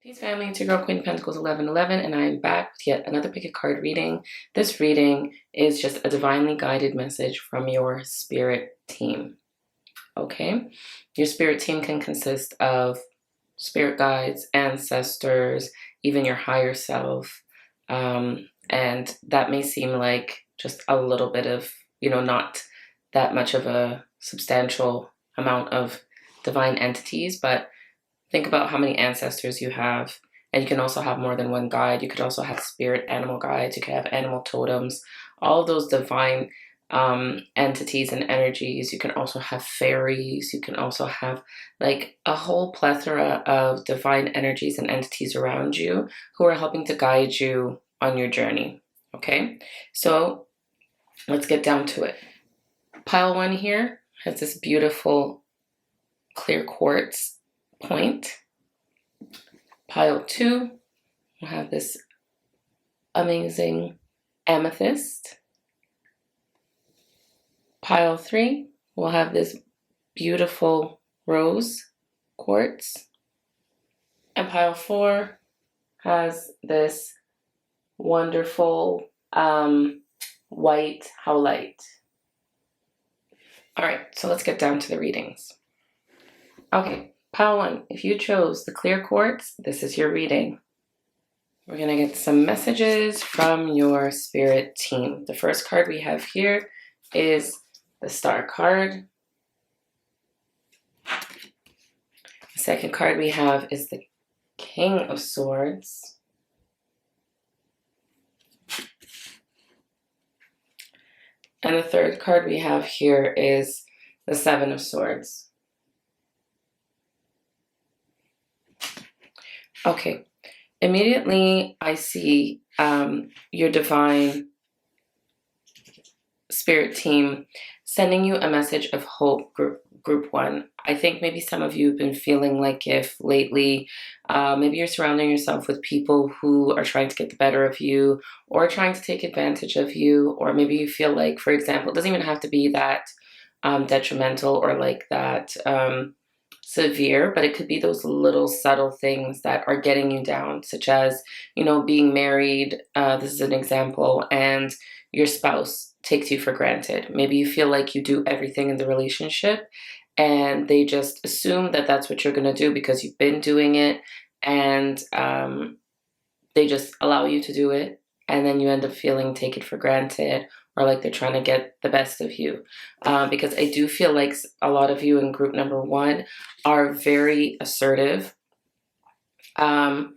Peace family, it's your girl Queen of Pentacles 1111 and I'm back with yet another pick a card reading. This reading is just a divinely guided message from your spirit team. Okay? Your spirit team can consist of spirit guides, ancestors, even your higher self. And that may seem like just a little bit of, not that much of a substantial amount of divine entities, but think about how many ancestors you have, and you can also have more than one guide. You could also have spirit animal guides. You could have animal totems, all of those divine entities and energies. You can also have fairies. You can also have like a whole plethora of divine energies and entities around you who are helping to guide you on your journey. Okay, so let's get down to it. Pile 1 here has this beautiful clear quartz point. Pile 2 will have this amazing amethyst. Pile 3 will have this beautiful rose quartz. And pile 4 has this wonderful white howlite. All right, so let's get down to the readings. Okay, pile 1, if you chose the clear quartz, this is your reading. We're going to get some messages from your spirit team. The first card we have here is the Star card. The second card we have is the King of Swords. And the third card we have here is the Seven of Swords. Okay, immediately I see your divine spirit team sending you a message of hope, group 1. I think maybe some of you have been feeling like if lately, maybe you're surrounding yourself with people who are trying to get the better of you or trying to take advantage of you, or maybe you feel like, for example, it doesn't even have to be that detrimental or like that severe, but it could be those little subtle things that are getting you down, such as, being married, this is an example, and your spouse takes you for granted. Maybe you feel like you do everything in the relationship and they just assume that that's what you're going to do because you've been doing it, and they just allow you to do it, and then you end up feeling taken for granted, or like they're trying to get the best of you. Because I do feel like a lot of you in group number 1 are very assertive, and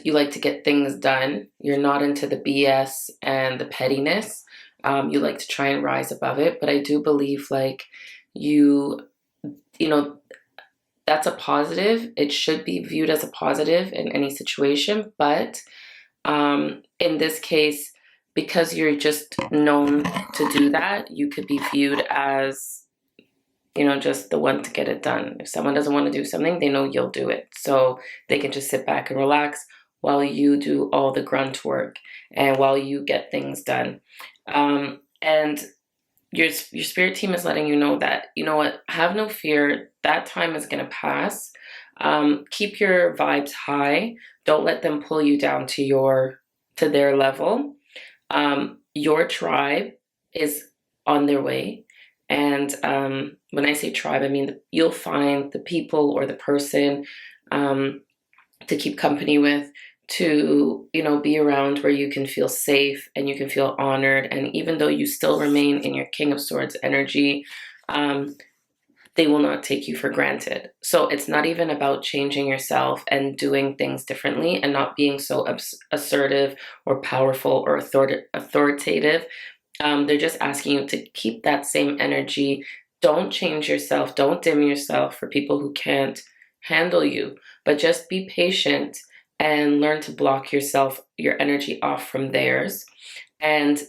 you like to get things done. You're not into the BS and the pettiness. You like to try and rise above it, but I do believe like that's a positive. It should be viewed as a positive in any situation, but in this case, because you're just known to do that, you could be viewed as, just the one to get it done. If someone doesn't want to do something, they know you'll do it. So they can just sit back and relax while you do all the grunt work and while you get things done. And your spirit team is letting you know that, have no fear. That time is going to pass. Keep your vibes high. Don't let them pull you down to their level. Your tribe is on their way. And when I say tribe, I mean you'll find the people or the person to keep company with, to be around where you can feel safe and you can feel honored. And even though you still remain in your King of Swords energy, they will not take you for granted. So it's not even about changing yourself and doing things differently and not being so assertive or powerful or authoritative. They're just asking you to keep that same energy. Don't change yourself. Don't dim yourself for people who can't handle you, but just be patient and learn to block your energy off from theirs. And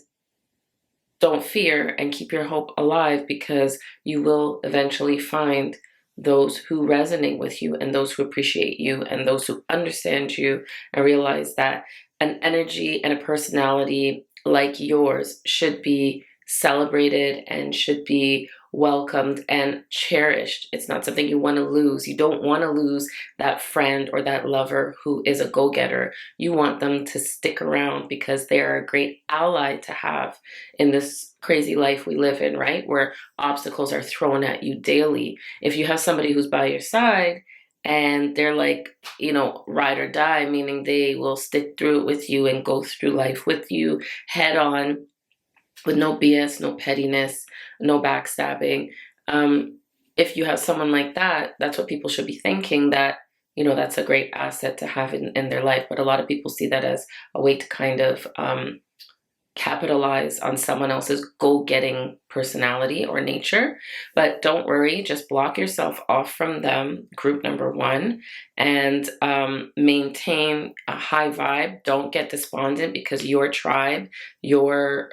don't fear and keep your hope alive, because you will eventually find those who resonate with you and those who appreciate you and those who understand you and realize that an energy and a personality like yours should be celebrated and should be welcomed and cherished. It's not something you want to lose. You don't want to lose that friend or that lover who is a go-getter. You want them to stick around because they are a great ally to have in this crazy life we live in, right? Where obstacles are thrown at you daily. If you have somebody who's by your side and they're like, ride or die, meaning they will stick through it with you and go through life with you head on, with no BS, no pettiness, no backstabbing. If you have someone like that, that's what people should be thinking, that, that's a great asset to have in their life. But a lot of people see that as a way to kind of capitalize on someone else's go-getting personality or nature. But don't worry, just block yourself off from them, group number one, and maintain a high vibe. Don't get despondent because your tribe, your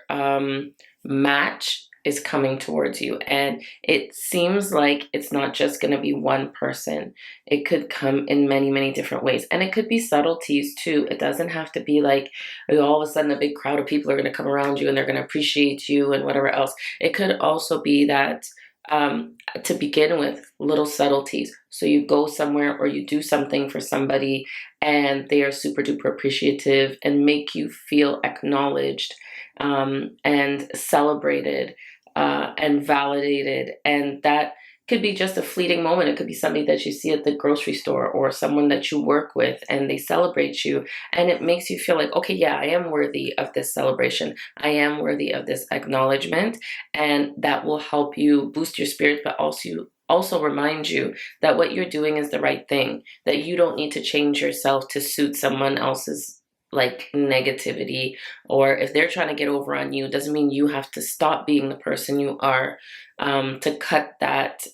match is coming towards you. And it seems like it's not just going to be one person. It could come in many, many different ways. And it could be subtleties too. It doesn't have to be like all of a sudden a big crowd of people are going to come around you and they're going to appreciate you and whatever else. It could also be that to begin with, little subtleties. So you go somewhere or you do something for somebody and they are super duper appreciative and make you feel acknowledged and celebrated and validated. And that could be just a fleeting moment. It could be somebody that you see at the grocery store or someone that you work with and they celebrate you. And it makes you feel like, okay, yeah, I am worthy of this celebration. I am worthy of this acknowledgement. And that will help you boost your spirits, but also remind you that what you're doing is the right thing, that you don't need to change yourself to suit someone else's like negativity, or if they're trying to get over on you, doesn't mean you have to stop being the person you are, to cut that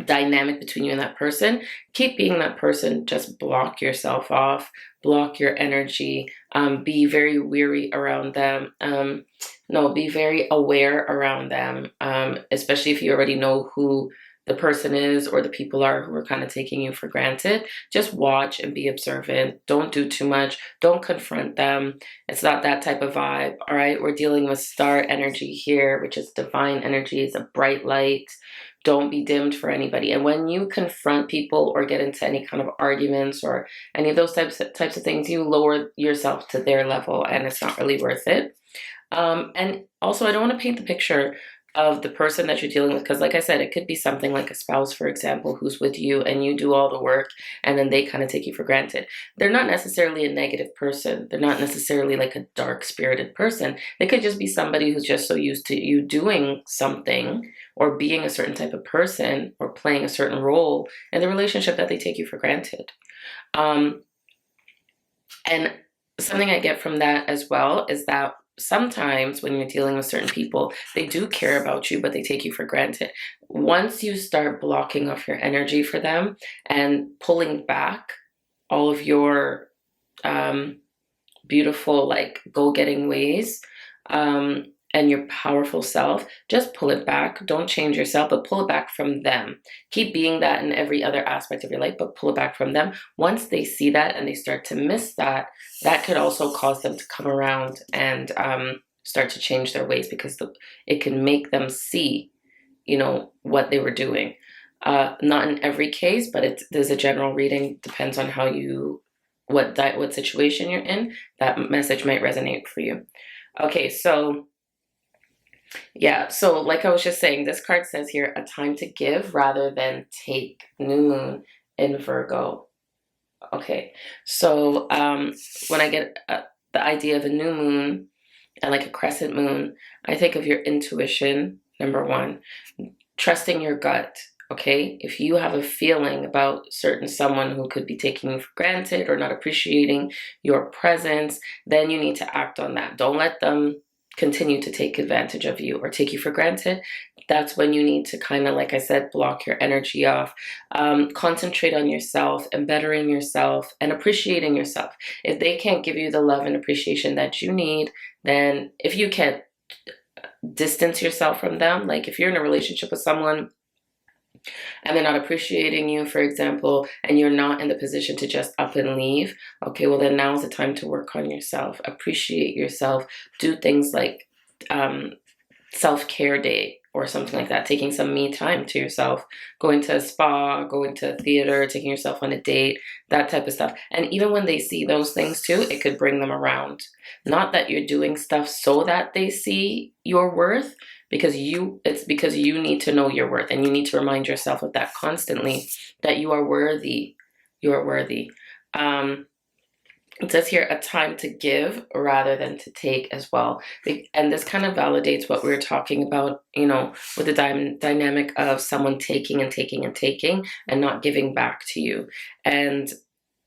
dynamic between you and that person. Keep being that person. Just block yourself off, block your energy, be very weary around them. No, be very aware around them, especially if you already know who the person is or the people are who are kind of taking you for granted. Just watch and be observant. Don't do too much. Don't confront them. It's not that type of vibe. All right. We're dealing with star energy here, which is divine energy. It's a bright light. Don't be dimmed for anybody. And when you confront people or get into any kind of arguments or any of those types of things, you lower yourself to their level and it's not really worth it. And also, I don't want to paint the picture of the person that you're dealing with, because like I said, it could be something like a spouse, for example, who's with you and you do all the work and then they kind of take you for granted. They're not necessarily a negative person. They're not necessarily like a dark spirited person. They could just be somebody who's just so used to you doing something or being a certain type of person or playing a certain role in the relationship that they take you for granted. And something I get from that as well is that sometimes when you're dealing with certain people, they do care about you, but they take you for granted. Once you start blocking off your energy for them and pulling back all of your beautiful, like, go-getting ways, and your powerful self, just pull it back. Don't change yourself, but pull it back from them. Keep being that in every other aspect of your life, but pull it back from them. Once they see that and they start to miss that, that could also cause them to come around and start to change their ways, because it can make them see, what they were doing. Not in every case, but there's a general reading. Depends on how what situation you're in. That message might resonate for you. Okay, so yeah, so like I was just saying, this card says here, a time to give rather than take. New moon in Virgo. Okay, so when I get the idea of a new moon and like a crescent moon, I think of your intuition, number one, trusting your gut. Okay, if you have a feeling about someone who could be taking you for granted or not appreciating your presence, then you need to act on that. Don't let them continue to take advantage of you or take you for granted. That's when you need to kind of, like I said, block your energy off, concentrate on yourself and bettering yourself and appreciating yourself. If they can't give you the love and appreciation that you need, then if you can't distance yourself from them, like if you're in a relationship with someone and they're not appreciating you, for example, and you're not in the position to just up and leave, okay, well then now's the time to work on yourself, appreciate yourself, do things like self-care day or something like that, taking some me time to yourself, going to a spa, going to a theater, taking yourself on a date, that type of stuff. And even when they see those things too, it could bring them around. Not that you're doing stuff so that they see your worth, it's because you need to know your worth, and you need to remind yourself of that constantly, that you are worthy. You are worthy. It says here, a time to give rather than to take as well. And this kind of validates what we were talking about, with the dynamic of someone taking and taking and taking and not giving back to you. And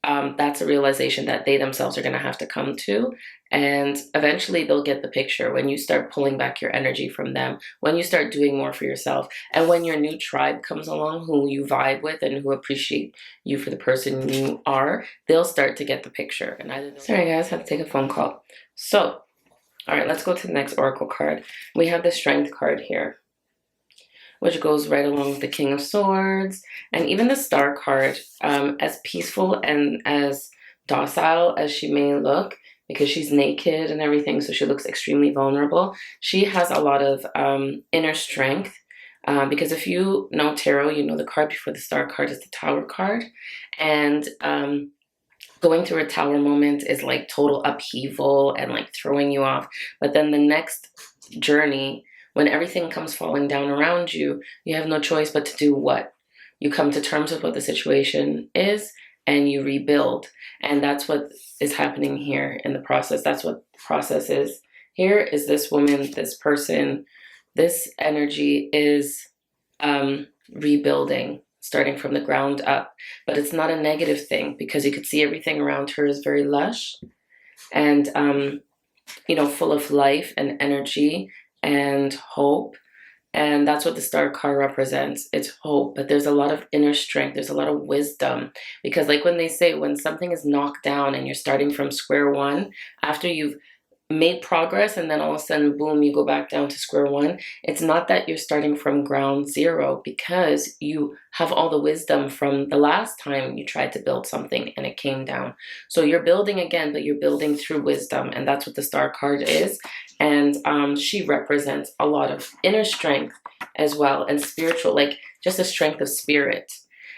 that's a realization that they themselves are going to have to come to. And eventually they'll get the picture when you start pulling back your energy from them, when you start doing more for yourself, and when your new tribe comes along who you vibe with and who appreciate you for the person you are, they'll start to get the picture. And sorry guys, I had to take a phone call. So, all right, let's go to the next oracle card. We have the Strength card here, which goes right along with the King of Swords, and even the Star card. As peaceful and as docile as she may look, because she's naked and everything, so she looks extremely vulnerable, she has a lot of inner strength. Because if you know tarot, you know the card before the Star card is the Tower card. And going through a Tower moment is like total upheaval and like throwing you off. But then the next journey, when everything comes falling down around you, you have no choice but to do what? You come to terms with what the situation is and you rebuild. And that's what is happening here in the process. That's what the process is. Here is this woman, this person, this energy is rebuilding, starting from the ground up. But it's not a negative thing, because you could see everything around her is very lush and, full of life and energy and hope. And that's what the Star card represents. It's hope, but there's a lot of inner strength. There's a lot of wisdom, because like when they say, when something is knocked down and you're starting from square one, after you've made progress and then all of a sudden, boom, you go back down to square one. It's not that you're starting from ground zero, because you have all the wisdom from the last time you tried to build something and it came down. So you're building again, but you're building through wisdom. And that's what the Star card is. And she represents a lot of inner strength as well, and spiritual, like just a strength of spirit.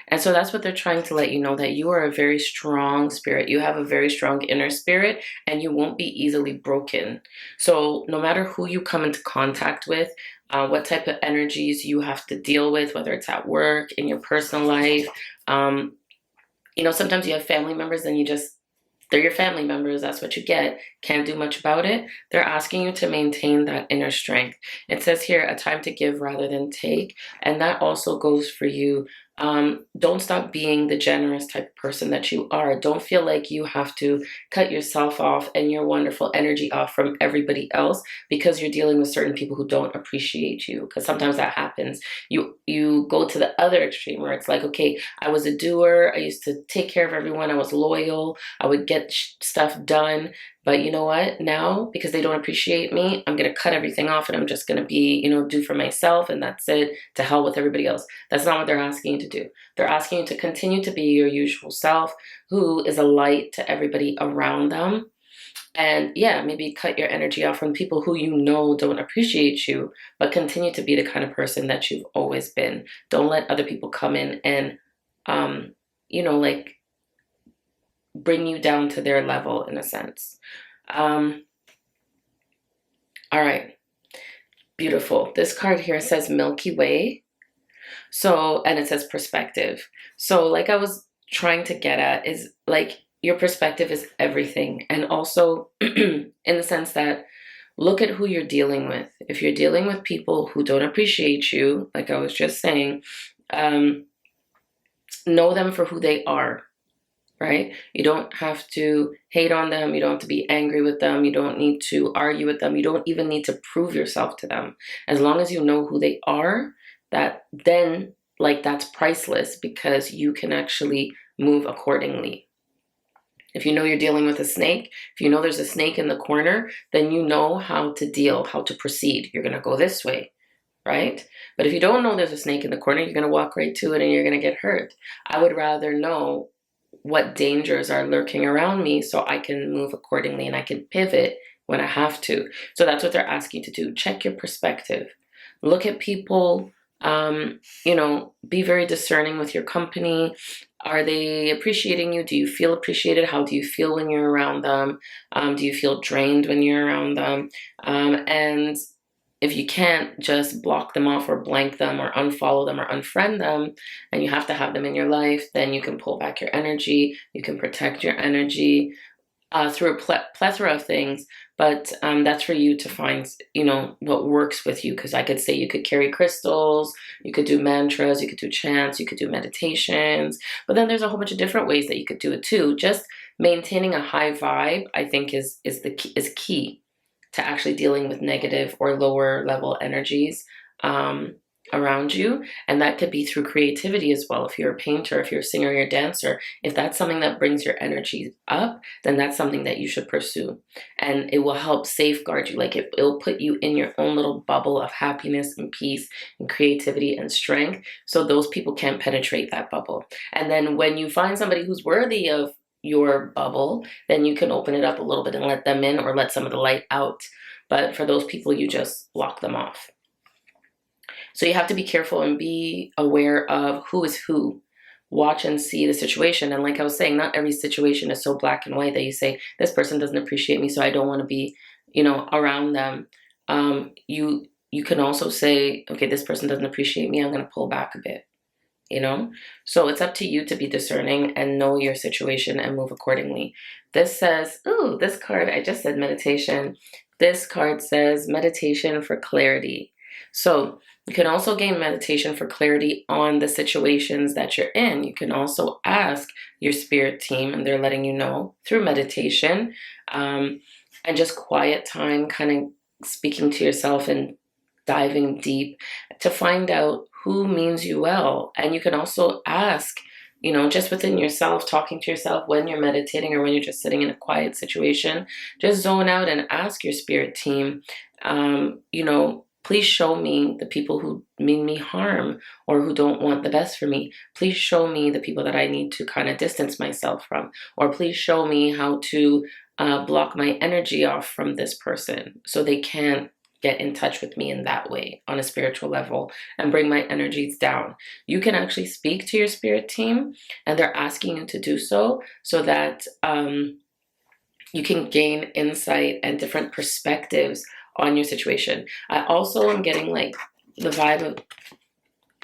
And so that's what they're trying to let you know, that you are a very strong spirit. You have a very strong inner spirit, and you won't be easily broken. So no matter who you come into contact with, what type of energies you have to deal with, whether it's at work, in your personal life, sometimes you have family members and they're your family members. That's what you get. Can't do much about it. They're asking you to maintain that inner strength. It says here, a time to give rather than take. And that also goes for you. Don't stop being the generous type of person that you are. Don't feel like you have to cut yourself off and your wonderful energy off from everybody else because you're dealing with certain people who don't appreciate you. Because sometimes that happens. You go to the other extreme where it's like, okay, I was a doer. I used to take care of everyone. I was loyal. I would get stuff done. But you know what? Now, because they don't appreciate me, I'm going to cut everything off and I'm just going to be, do for myself, and that's it. To hell with everybody else. That's not what they're asking you to do. They're asking you to continue to be your usual self, who is a light to everybody around them. And yeah, maybe cut your energy off from people who don't appreciate you, but continue to be the kind of person that you've always been. Don't let other people come in and, bring you down to their level in a sense. All right. Beautiful. This card here says Milky Way. And it says perspective. So like I was trying to get at is like your perspective is everything. And also in the sense that look at who you're dealing with. If you're dealing with people who don't appreciate you, like I was just saying, know them for who they are. Right? You don't have to hate on them. You don't have to be angry with them. You don't need to argue with them. You don't even need to prove yourself to them. As long as you know who they are, that's priceless, because you can actually move accordingly. If you know you're dealing with a snake, if you know there's a snake in the corner, then you know how to proceed. You're going to go this way, right? But if you don't know there's a snake in the corner, you're going to walk right to it and you're going to get hurt. I would rather know what dangers are lurking around me so I can move accordingly and I can pivot when I have to. So that's what they're asking you to do. Check your perspective. look at people, you know, be very discerning with your company. Are they appreciating you? Do you feel appreciated? How do you feel when you're around them? Do you feel drained when you're around them? And if you can't just block them off or blank them or unfollow them or unfriend them, and you have to have them in your life, then you can pull back your energy. You can protect your energy through a plethora of things. But that's for you to find, you know, what works with you. Because I could say you could carry crystals, you could do mantras, you could do chants, you could do meditations. But then there's a whole bunch of different ways that you could do it too. Just maintaining a high vibe, I think, is key to actually dealing with negative or lower level energies around you. And that could be through creativity as well. If you're a painter, if you're a singer, you're a dancer, if that's something that brings your energy up, then that's something that you should pursue. And it will help safeguard you. Like it'll put you in your own little bubble of happiness and peace and creativity and strength. So those people can't penetrate that bubble. And then when you find somebody who's worthy of your bubble, then you can open it up a little bit and let them in, or let some of the light out. But for those people, you just block them off. So you have to be careful and be aware of who is who. Watch and see the situation. And like I was saying, not every situation is so black and white that you say, this person doesn't appreciate me, so I don't want to be, you know, around them. You can also say, okay, this person doesn't appreciate me, I'm going to pull back a bit. You know, so it's up to you to be discerning and know your situation and move accordingly. This says, ooh, this card, I just said meditation. This card says meditation for clarity. So you can also gain meditation for clarity on the situations that you're in. You can also ask your spirit team, and they're letting you know through meditation, and just quiet time, kind of speaking to yourself and diving deep to find out who means you well. And you can also ask, you know, just within yourself, talking to yourself when you're meditating or when you're just sitting in a quiet situation, just zone out and ask your spirit team, you know, please show me the people who mean me harm or who don't want the best for me. Please show me the people that I need to kind of distance myself from, or please show me how to block my energy off from this person so they can't get in touch with me in that way on a spiritual level and bring my energies down. You can actually speak to your spirit team, and they're asking you to do so that you can gain insight and different perspectives on your situation. I also am getting like the vibe of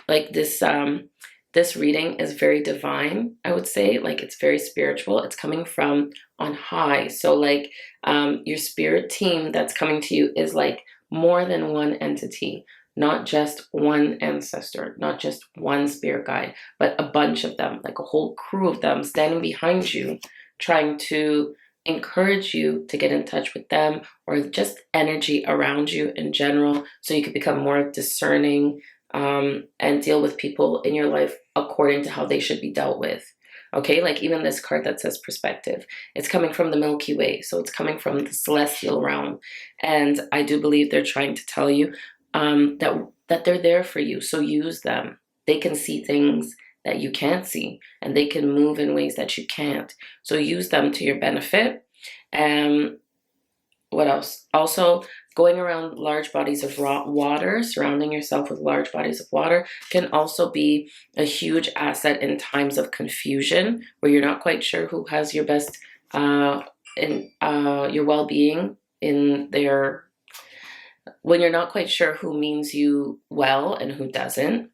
like this reading is very divine, I would say. Like it's very spiritual. It's coming from on high. So like your spirit team that's coming to you is like more than one entity, not just one ancestor, not just one spirit guide, but a bunch of them, like a whole crew of them standing behind you, trying to encourage you to get in touch with them, or just energy around you in general, so you could become more discerning and deal with people in your life according to how they should be dealt with. Okay, like even this card that says perspective, it's coming from the Milky Way, so it's coming from the celestial realm, and I do believe they're trying to tell you that they're there for you. So use them. They can see things that you can't see, and they can move in ways that you can't. So use them to your benefit. And what else? Also, going around large bodies of water, surrounding yourself with large bodies of water can also be a huge asset in times of confusion where you're not quite sure who has your best, in your well-being in their, when you're not quite sure who means you well and who doesn't,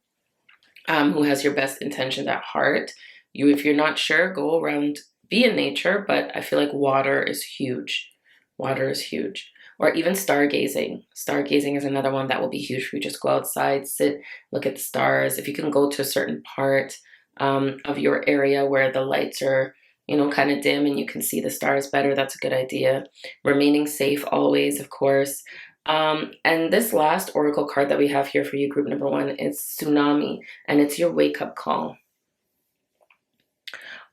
who has your best intentions at heart. If you're not sure, go around, be in nature, but I feel like water is huge. Water is huge. Or even stargazing. Stargazing is another one that will be huge for you. Just go outside, sit, look at the stars. If you can go to a certain part of your area where the lights are, you know, kind of dim and you can see the stars better, that's a good idea. Remaining safe always, of course. And this last oracle card that we have here for you, group number 1, is Tsunami, and it's your wake-up call.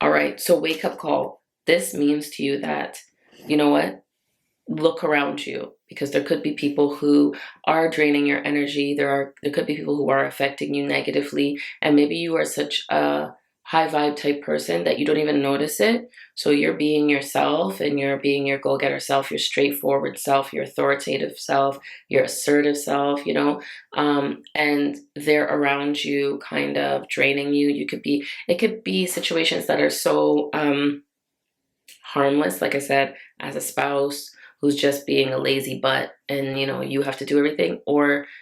All right, so wake-up call. This means to you that, you know what? Look around you, because there could be people who are draining your energy. There could be people who are affecting you negatively, and maybe you are such a high vibe type person that you don't even notice it. So you're being yourself, and you're being your go-getter self, your straightforward self, your authoritative self, your assertive self, you know, and they're around you kind of draining you. It could be situations that are so harmless, like I said, as a spouse who's just being a lazy butt and, you know, you have to do everything.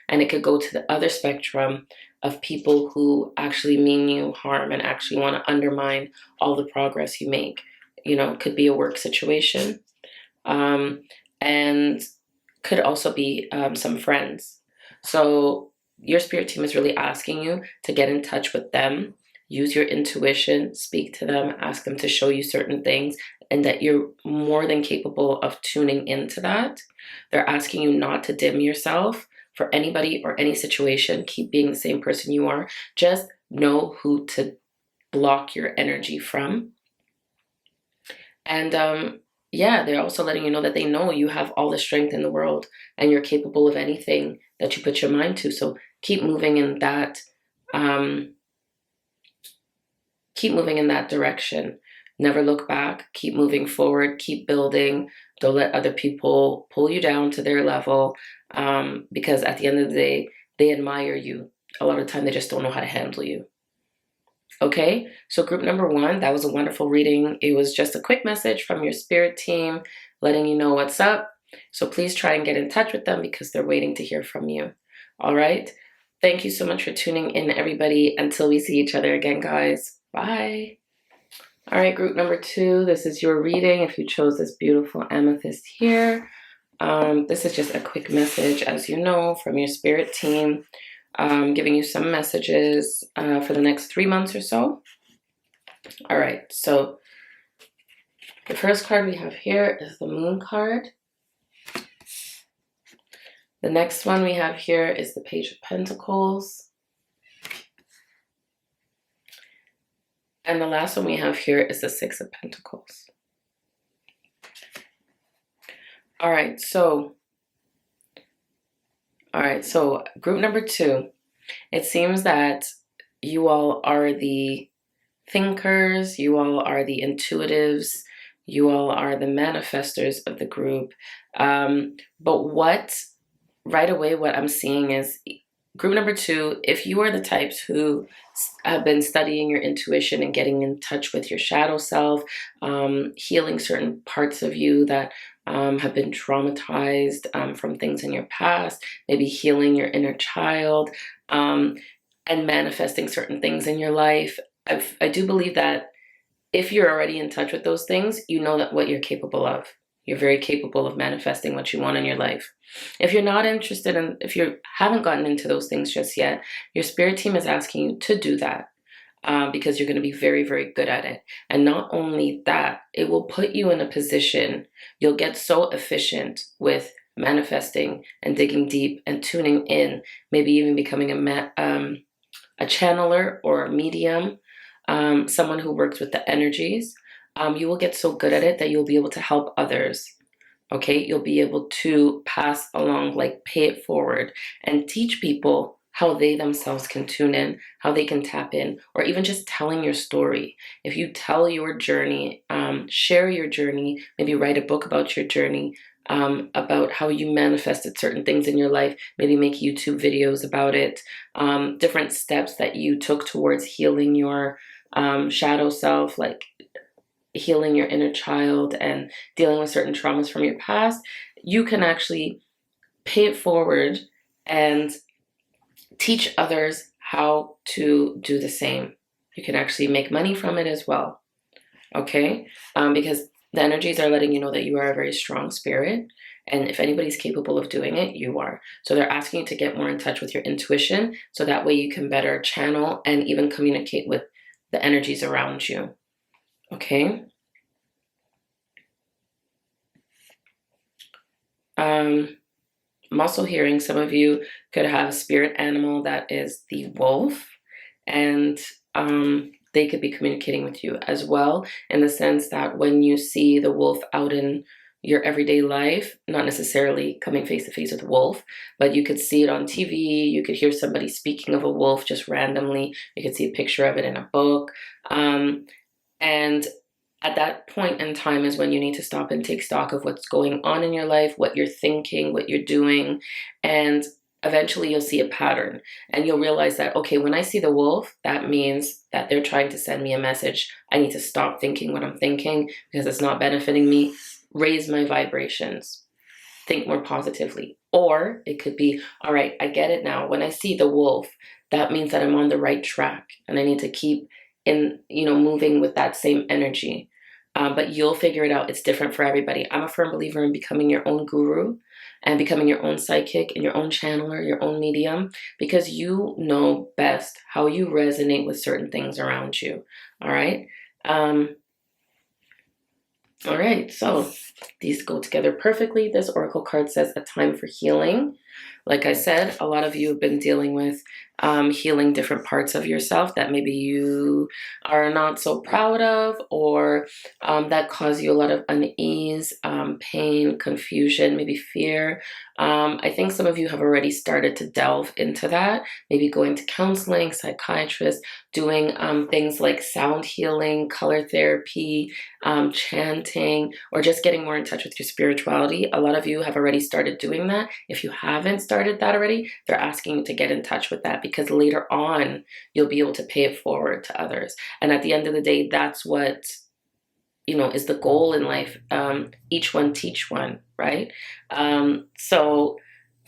And it could go to the other spectrum of people who actually mean you harm and actually want to undermine all the progress you make. You know, it could be a work situation, and could also be some friends. So your spirit team is really asking you to get in touch with them, use your intuition, speak to them, ask them to show you certain things, and that you're more than capable of tuning into that. They're asking you not to dim yourself for anybody or any situation. Keep being the same person you are. Just know who to block your energy from. And yeah, they're also letting you know that they know you have all the strength in the world and you're capable of anything that you put your mind to. So keep moving in that direction. Never look back. Keep moving forward. Keep building. Don't let other people pull you down to their level, because at the end of the day, they admire you. A lot of the time, they just don't know how to handle you. Okay, so group number 1, that was a wonderful reading. It was just a quick message from your spirit team letting you know what's up. So please try and get in touch with them because they're waiting to hear from you. All right. Thank you so much for tuning in, everybody. Until we see each other again, guys. Bye. All right, group number 2, this is your reading if you chose this beautiful amethyst here. This is just a quick message, as you know, from your spirit team, giving you some messages for the next 3 months or so. All right, so the first card we have here is the Moon card. The next one we have here is the Page of Pentacles. And the last one we have here is the Six of Pentacles. All right, so group number 2, it seems that you all are the thinkers, you all are the intuitives, you all are the manifestors of the group. But right away, what I'm seeing is group number 2, if you are the types who have been studying your intuition and getting in touch with your shadow self, healing certain parts of you that have been traumatized from things in your past, maybe healing your inner child, and manifesting certain things in your life, I do believe that if you're already in touch with those things, you know that what you're capable of. You're very capable of manifesting what you want in your life. If you're not interested in, if you haven't gotten into those things just yet, your spirit team is asking you to do that because you're going to be very, very good at it. And not only that, it will put you in a position, you'll get so efficient with manifesting and digging deep and tuning in, maybe even becoming a channeler or a medium, someone who works with the energies. You will get so good at it that you'll be able to help others. Okay, you'll be able to pass along, like pay it forward and teach people how they themselves can tune in, how they can tap in, or even just telling your story. If you tell your journey, share your journey, maybe write a book about your journey, about how you manifested certain things in your life, maybe make YouTube videos about it, different steps that you took towards healing your shadow self, like healing your inner child and dealing with certain traumas from your past, you can actually pay it forward and teach others how to do the same. You can actually make money from it as well, okay? Because the energies are letting you know that you are a very strong spirit, and if anybody's capable of doing it, you are. So they're asking you to get more in touch with your intuition, so that way you can better channel and even communicate with the energies around you. Okay. I'm also hearing some of you could have a spirit animal that is the wolf, and they could be communicating with you as well, in the sense that when you see the wolf out in your everyday life, not necessarily coming face to face with a wolf, but you could see it on TV, you could hear somebody speaking of a wolf just randomly, you could see a picture of it in a book. And at that point in time is when you need to stop and take stock of what's going on in your life, what you're thinking, what you're doing, and eventually you'll see a pattern and you'll realize that, okay, when I see the wolf, that means that they're trying to send me a message. I need to stop thinking what I'm thinking because it's not benefiting me. Raise my vibrations, think more positively. Or it could be, all right, I get it now. When I see the wolf, that means that I'm on the right track and I need to keep moving with that same energy. But you'll figure it out. It's different for everybody. I'm a firm believer in becoming your own guru and becoming your own psychic and your own channeler, your own medium, because you know best how you resonate with certain things around you. All right. All right, so these go together perfectly. This oracle card says a time for healing. Like I said, a lot of you have been dealing with healing different parts of yourself that maybe you are not so proud of, or that cause you a lot of unease, pain, confusion, maybe fear. I think some of you have already started to delve into that, maybe going to counseling, psychiatrists, doing things like sound healing, color therapy, chanting, or just getting more in touch with your spirituality. A lot of you have already started doing that. If you haven't started that already, they're asking you to get in touch with that, because later on you'll be able to pay it forward to others. And at the end of the day, that's what is the goal in life. Each one teach one, right? So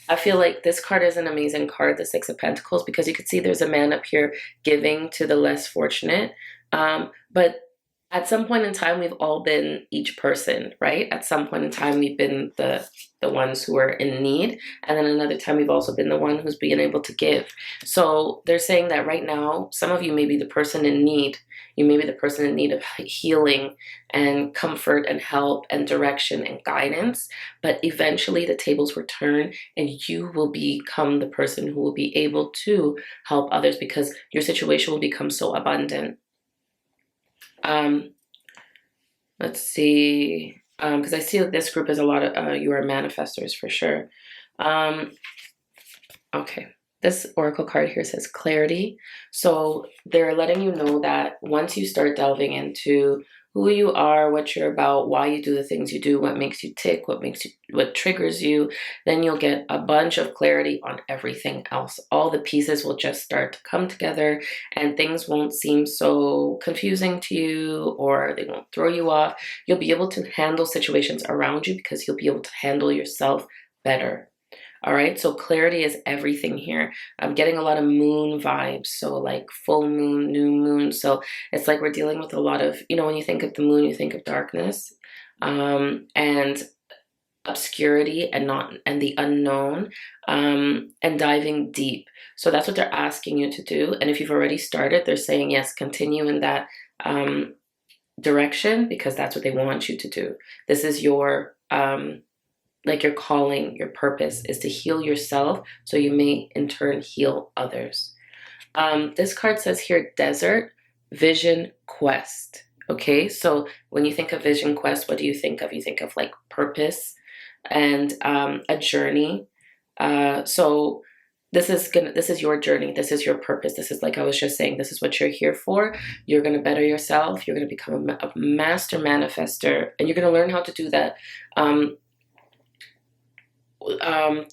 I feel like this card is an amazing card, the Six of Pentacles, because you can see there's a man up here giving to the less fortunate. But at some point in time, we've all been each person, right? At some point in time, we've been the ones who are in need. And then another time, we've also been the one who's being able to give. So they're saying that right now, some of you may be the person in need. You may be the person in need of healing and comfort and help and direction and guidance. But eventually the tables will turn and you will become the person who will be able to help others, because your situation will become so abundant. Let's see, because I see that this group is a lot of, you are manifestors for sure. Okay, this oracle card here says clarity. So they're letting you know that once you start delving into who you are, what you're about, why you do the things you do, what makes you tick, what triggers you, then you'll get a bunch of clarity on everything else. All the pieces will just start to come together and things won't seem so confusing to you, or they won't throw you off. You'll be able to handle situations around you because you'll be able to handle yourself better. All right, so clarity is everything here. I'm getting a lot of moon vibes, so like full moon, new moon. So it's like we're dealing with a lot of, when you think of the moon, you think of darkness and obscurity and the unknown, and diving deep. So that's what they're asking you to do. And if you've already started, they're saying, yes, continue in that direction, because that's what they want you to do. This is your your calling, your purpose is to heal yourself so you may in turn heal others. This card says here, desert, vision, quest. Okay, so when you think of vision, quest, what do you think of? You think of like purpose and a journey. So this is your journey. This is your purpose. This is, like I was just saying, this is what you're here for. You're going to better yourself. You're going to become a master manifester, and you're going to learn how to do that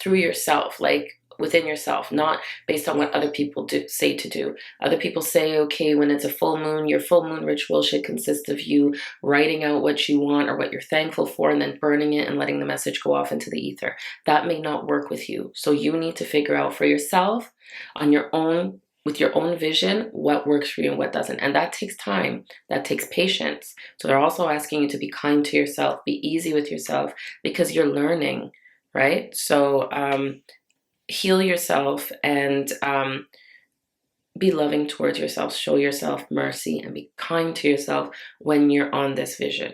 through yourself, like within yourself, not based on what other people say to do. Other people say, okay, when it's a full moon, your full moon ritual should consist of you writing out what you want or what you're thankful for, and then burning it and letting the message go off into the ether. That may not work with you. So you need to figure out for yourself on your own, with your own vision, what works for you and what doesn't. And that takes time. That takes patience. So they're also asking you to be kind to yourself, be easy with yourself, because you're learning. Right? So heal yourself and be loving towards yourself. Show yourself mercy and be kind to yourself when you're on this vision.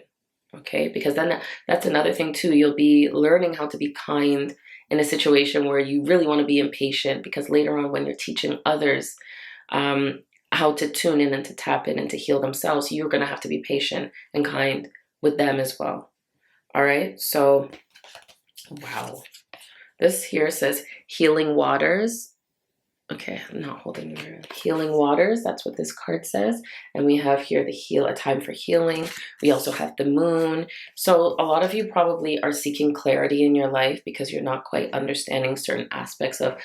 Okay? Because then that's another thing too. You'll be learning how to be kind in a situation where you really want to be impatient, because later on when you're teaching others how to tune in and to tap in and to heal themselves, you're going to have to be patient and kind with them as well. All right. So, wow. This here says healing waters. Okay, I'm not holding your healing waters. That's what this card says. And we have here a time for healing. We also have the moon. So a lot of you probably are seeking clarity in your life because you're not quite understanding certain aspects of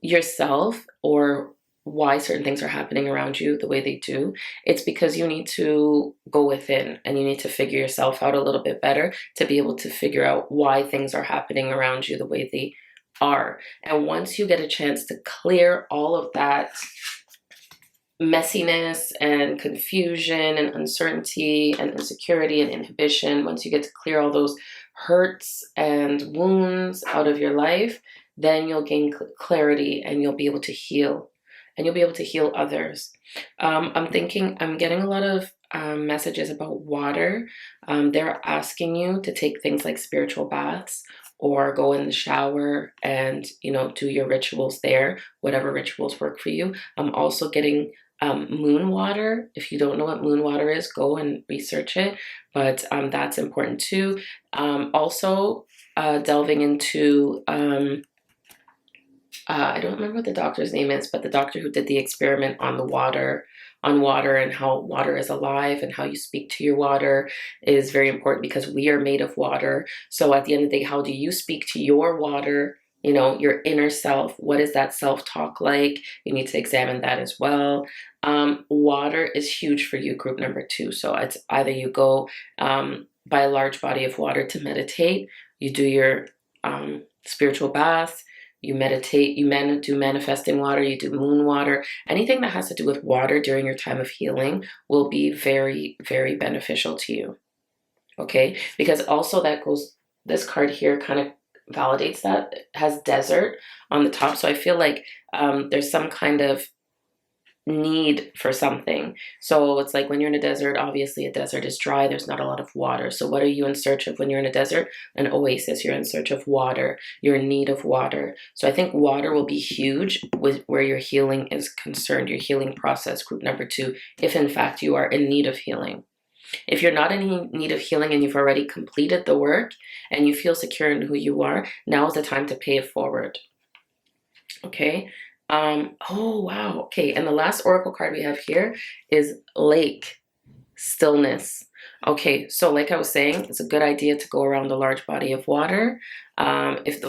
yourself, or why certain things are happening around you the way they do. It's because you need to go within and you need to figure yourself out a little bit better to be able to figure out why things are happening around you the way they are. And once you get a chance to clear all of that messiness and confusion and uncertainty and insecurity and inhibition, once you get to clear all those hurts and wounds out of your life, then you'll gain clarity and you'll be able to heal, and you'll be able to heal others. I'm getting a lot of messages about water. They're asking you to take things like spiritual baths, or go in the shower and, do your rituals there, whatever rituals work for you. I'm also getting moon water. If you don't know what moon water is, go and research it. But that's important too. Also, delving into, I don't remember what the doctor's name is, but the doctor who did the experiment on water and how water is alive and how you speak to your water is very important, because we are made of water. So at the end of the day, how do you speak to your water? Your inner self. What is that self-talk like? You need to examine that as well. Water is huge for you, group number 2. So it's either you go by a large body of water to meditate, you do your spiritual bath, you meditate, you do manifesting water, you do moon water. Anything that has to do with water during your time of healing will be very, very beneficial to you. Okay? Because also this card here kind of validates that. It has desert on the top. So I feel like there's some kind of need for something. So it's like when you're in a desert, obviously a desert is dry, there's not a lot of water. So what are you in search of when you're in a desert? An oasis. You're in search of water. You're in need of water. So I think water will be huge with where your healing is concerned, your healing process, group number 2, if in fact you are in need of healing. If you're not in need of healing and you've already completed the work and you feel secure in who you are, now is the time to pay it forward. Okay? Oh, wow. Okay, and the last oracle card we have here is Lake, stillness. Okay, so like I was saying, it's a good idea to go around a large body of water. If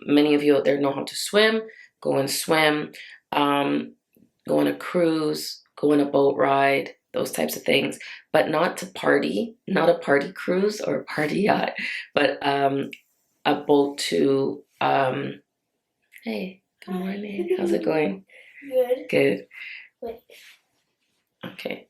many of you out there know how to swim, go and swim. Go on a cruise, go on a boat ride, those types of things, but not to party, not a party cruise or a party yacht, but a boat to, hey, good morning. How's it going? Good. Good. Wait. Okay.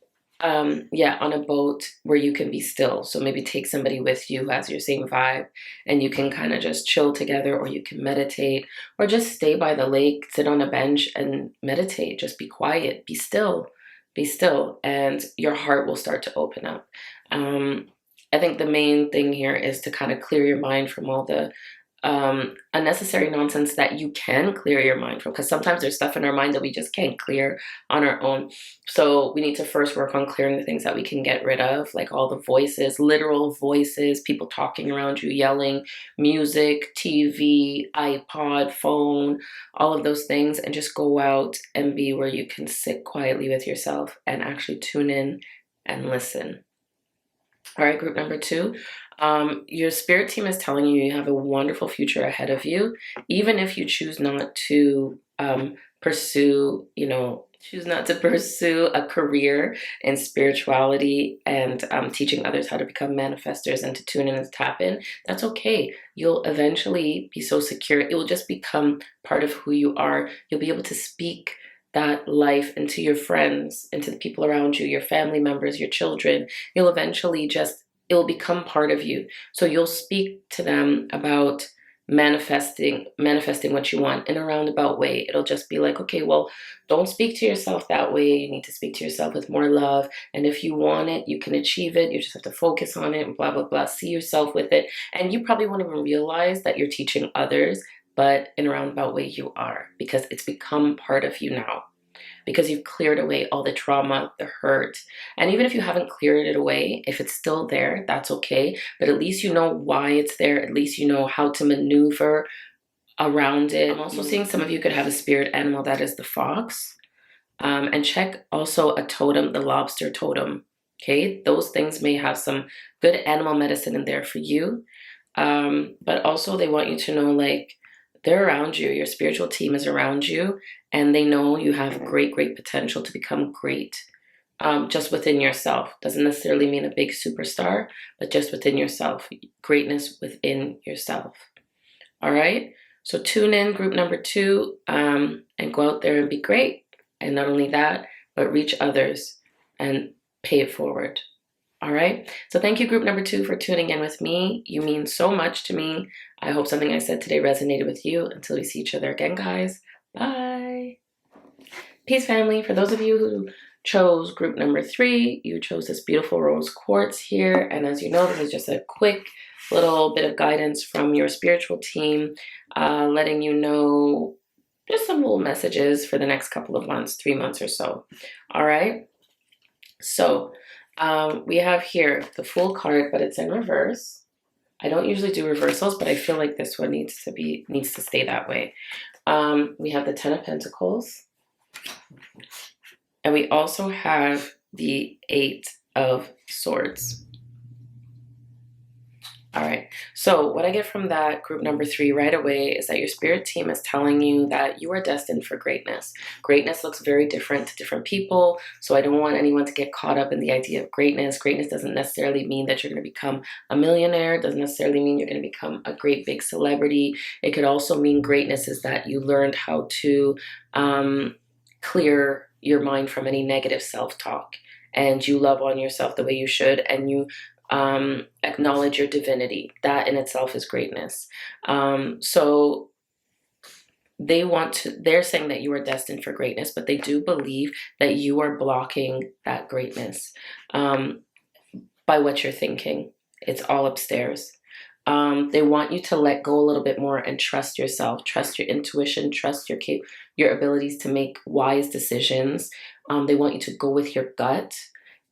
Yeah, on a boat where you can be still. So maybe take somebody with you who has your same vibe, and you can kind of just chill together, or you can meditate, or just stay by the lake, sit on a bench and meditate. Just be quiet, be still, and your heart will start to open up. I think the main thing here is to kind of clear your mind from all the unnecessary nonsense that you can clear your mind from, because sometimes there's stuff in our mind that we just can't clear on our own. So we need to first work on clearing the things that we can get rid of, like all the voices, literal voices, people talking around you, yelling, music, TV, iPod, phone, all of those things, and just go out and be where you can sit quietly with yourself and actually tune in and listen. All right, group number 2. Your spirit team is telling you have a wonderful future ahead of you, even if you choose not to pursue a career in spirituality and teaching others how to become manifestors and to tune in and tap in. That's okay. You'll eventually be so secure. It will just become part of who you are. You'll be able to speak that life into your friends, into the people around you, your family members, your children. You'll eventually it will become part of you. So you'll speak to them about manifesting what you want in a roundabout way. It'll just be like, okay, well, don't speak to yourself that way. You need to speak to yourself with more love. And if you want it, you can achieve it. You just have to focus on it and blah, blah, blah. See yourself with it. And you probably won't even realize that you're teaching others, but in a roundabout way you are, because it's become part of you now. because you've cleared away all the trauma, the hurt. And even if you haven't cleared it away, if it's still there, that's okay. But at least you know why it's there. At least you know how to maneuver around it. I'm also seeing some of you could have a spirit animal that is the fox. And check also a totem, the lobster totem. Okay, those things may have some good animal medicine in there for you. But also they want you to know, like, they're around you. Your spiritual team is around you, and they know you have great, great potential to become great. Just within yourself. Doesn't necessarily mean a big superstar, but just within yourself. Greatness within yourself. All right? So tune in, group number 2, and go out there and be great. And not only that, but reach others and pay it forward. All right? So thank you, group number 2, for tuning in with me. You mean so much to me. I hope something I said today resonated with you. Until we see each other again, guys. Bye. Peace, family. For those of you who chose group number 3, you chose this beautiful rose quartz here. And as you know, this is just a quick little bit of guidance from your spiritual team, letting you know just some little messages for the next couple of months, 3 months or so. All right. So we have here the Fool card, but it's in reverse. I don't usually do reversals, but I feel like this one needs to stay that way. We have the 10 of Pentacles. And we also have the 8 of Swords. All right. So what I get from that group number 3 right away is that your spirit team is telling you that you are destined for greatness. Greatness looks very different to different people. So I don't want anyone to get caught up in the idea of greatness. Greatness doesn't necessarily mean that you're going to become a millionaire. It doesn't necessarily mean you're going to become a great big celebrity. It could also mean greatness is that you learned how to clear your mind from any negative self-talk, and you love on yourself the way you should, and you acknowledge your divinity. That in itself is greatness. So they're saying that you are destined for greatness, but they do believe that you are blocking that greatness by what you're thinking. It's all upstairs. They want you to let go a little bit more and trust yourself, trust your intuition, trust your abilities to make wise decisions. They want you to go with your gut.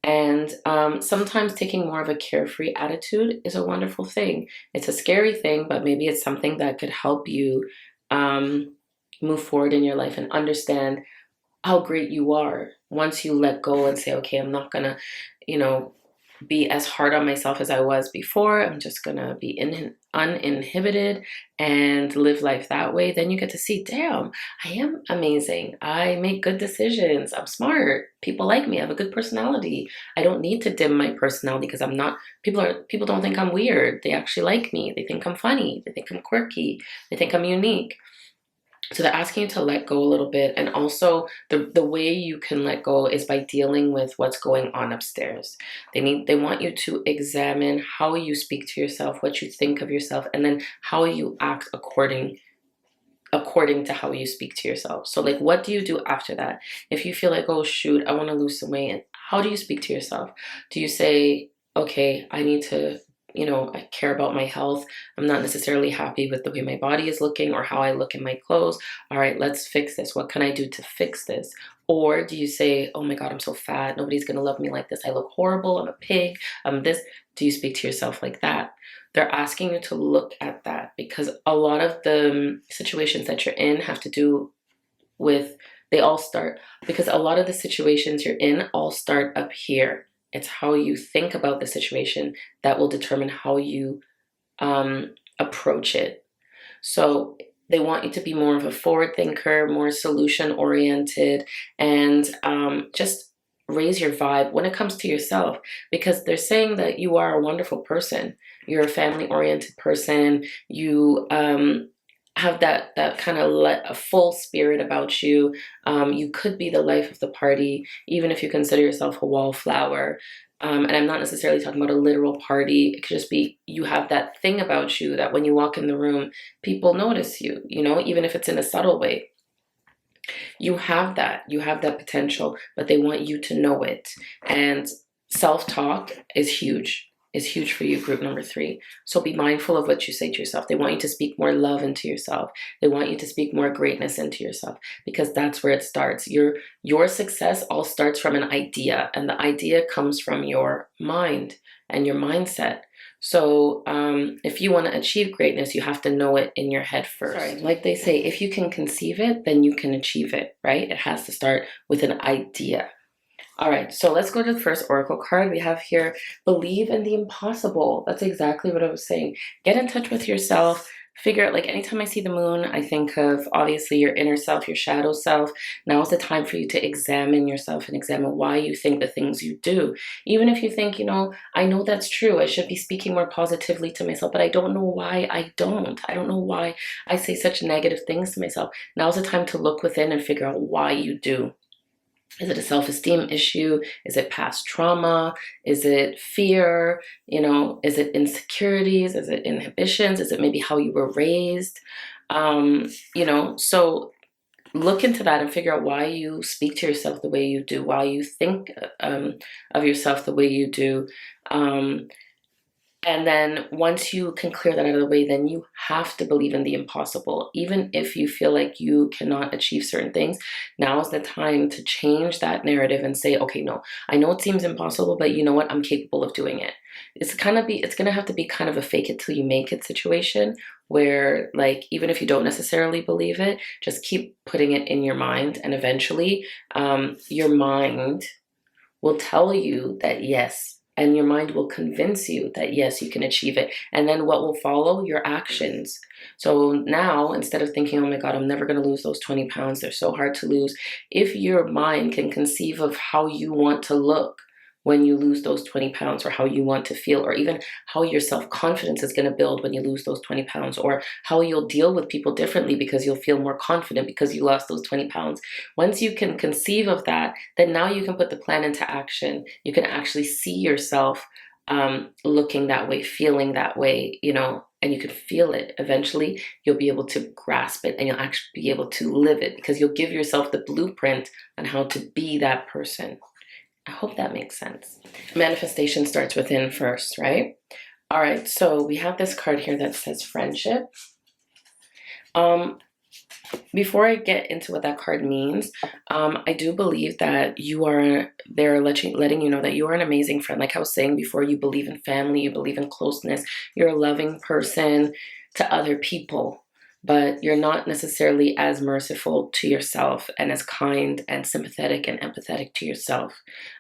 And sometimes taking more of a carefree attitude is a wonderful thing. It's a scary thing, but maybe it's something that could help you move forward in your life and understand how great you are once you let go and say, okay, I'm not going to, be as hard on myself as I was before. I'm just going to be uninhibited and live life that way. Then you get to see, damn, I am amazing. I make good decisions. I'm smart. People like me. I have a good personality. I don't need to dim my personality because I'm not, people don't think I'm weird. They actually like me. They think I'm funny. They think I'm quirky. They think I'm unique. So they're asking you to let go a little bit. And also the way you can let go is by dealing with what's going on upstairs. They want you to examine how you speak to yourself, what you think of yourself, and then how you act according to how you speak to yourself. So like, what do you do after that? If you feel like, oh shoot, I want to lose some weight, how do you speak to yourself? Do you say, okay, I need to, I care about my health. I'm not necessarily happy with the way my body is looking or how I look in my clothes. All right, let's fix this. What can I do to fix this? Or do you say, oh my God, I'm so fat. Nobody's going to love me like this. I look horrible. I'm a pig. I'm this. Do you speak to yourself like that? They're asking you to look at that because a lot of the situations that you're in have to do with, they all start, because a lot of the situations you're in all start up here. It's how you think about the situation that will determine how you approach it. So they want you to be more of a forward thinker, more solution oriented, and just raise your vibe when it comes to yourself, because they're saying that you are a wonderful person. You're a family oriented person. You have that kind of a full spirit about you. You could be the life of the party, even if you consider yourself a wallflower. And I'm not necessarily talking about a literal party. It could just be you have that thing about you that when you walk in the room, people notice you, even if it's in a subtle way. You have that potential, but they want you to know it. And self-talk is huge. is huge for you, group number 3. So be mindful of what you say to yourself. They want you to speak more love into yourself. They want you to speak more greatness into yourself, because that's where it starts. Your success all starts from an idea, and the idea comes from your mind and your mindset. So if you want to achieve greatness, you have to know it in your head first. Sorry. Like they say, if you can conceive it, then you can achieve it, right? It has to start with an idea. All right, so let's go to the first oracle card. We have here, believe in the impossible. That's exactly what I was saying. Get in touch with yourself. Figure out, like, anytime I see the moon, I think of obviously your inner self, your shadow self. Now is the time for you to examine yourself and examine why you think the things you do. Even if you think, you know, I know that's true, I should be speaking more positively to myself, but I don't know why I don't. I don't know why I say such negative things to myself. Now is the time to look within and figure out why you do. Is it a self-esteem issue? Is it past trauma? Is it fear? You know, is it insecurities? Is it inhibitions? Is it maybe how you were raised? You know, so look into that and figure out why you speak to yourself the way you do, why you think of yourself the way you do. And then once you can clear that out of the way, then you have to believe in the impossible. Even if you feel like you cannot achieve certain things, now is the time to change that narrative and say, okay, no, I know it seems impossible, but you know what? I'm capable of doing it. It's going to have to be kind of a fake it till you make it situation where, like, even if you don't necessarily believe it, just keep putting it in your mind. And eventually your mind will tell you that yes, and your mind will convince you that yes, you can achieve it. And then what will follow? Your actions. So now, instead of thinking, oh my God, I'm never going to lose those 20 pounds, they're so hard to lose. If your mind can conceive of how you want to look when you lose those 20 pounds, or how you want to feel, or even how your self-confidence is going to build when you lose those 20 pounds, or how you'll deal with people differently because you'll feel more confident because you lost those 20 pounds. Once you can conceive of that, then now you can put the plan into action. You can actually see yourself looking that way, feeling that way, you know, and you can feel it. Eventually, you'll be able to grasp it, and you'll actually be able to live it, because you'll give yourself the blueprint on how to be that person. I hope that makes sense. Manifestation starts within first, right? All right, so we have this card here that says friendship. Before I get into what that card means, I do believe that they're letting you know that you are an amazing friend. Like I was saying before, you believe in family, you believe in closeness, you're a loving person to other people, but you're not necessarily as merciful to yourself and as kind and sympathetic and empathetic to yourself.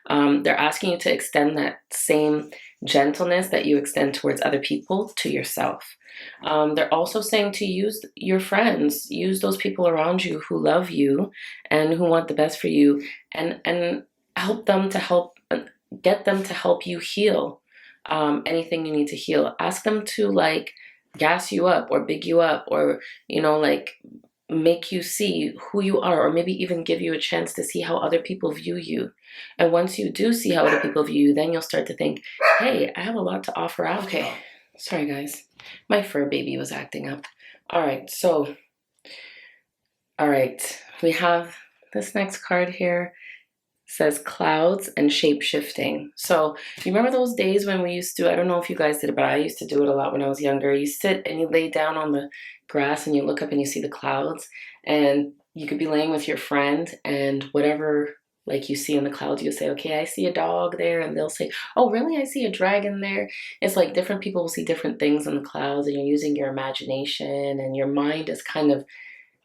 They're asking you to extend that same gentleness that you extend towards other people to yourself. They're also saying to use your friends, use those people around you who love you and who want the best for you, and get them to help you heal anything you need to heal. Ask them to, like, gas you up or big you up, or, you know, like, make you see who you are, or maybe even give you a chance to see how other people view you. And once you do see how other people view you, then you'll start to think, hey, I have a lot to offer out. Okay, sorry guys, my fur baby was acting up. All right, we have this next card here. Says clouds and shape-shifting. So you remember those days when we used to, I don't know if you guys did it, but I used to do it a lot when I was younger. You sit and you lay down on the grass and you look up and you see the clouds, and you could be laying with your friend, and whatever, like, you see in the clouds, you say, okay, I see a dog there, and they'll say, oh really, I see a dragon there. It's like different people will see different things in the clouds, and you're using your imagination, and your mind is kind of,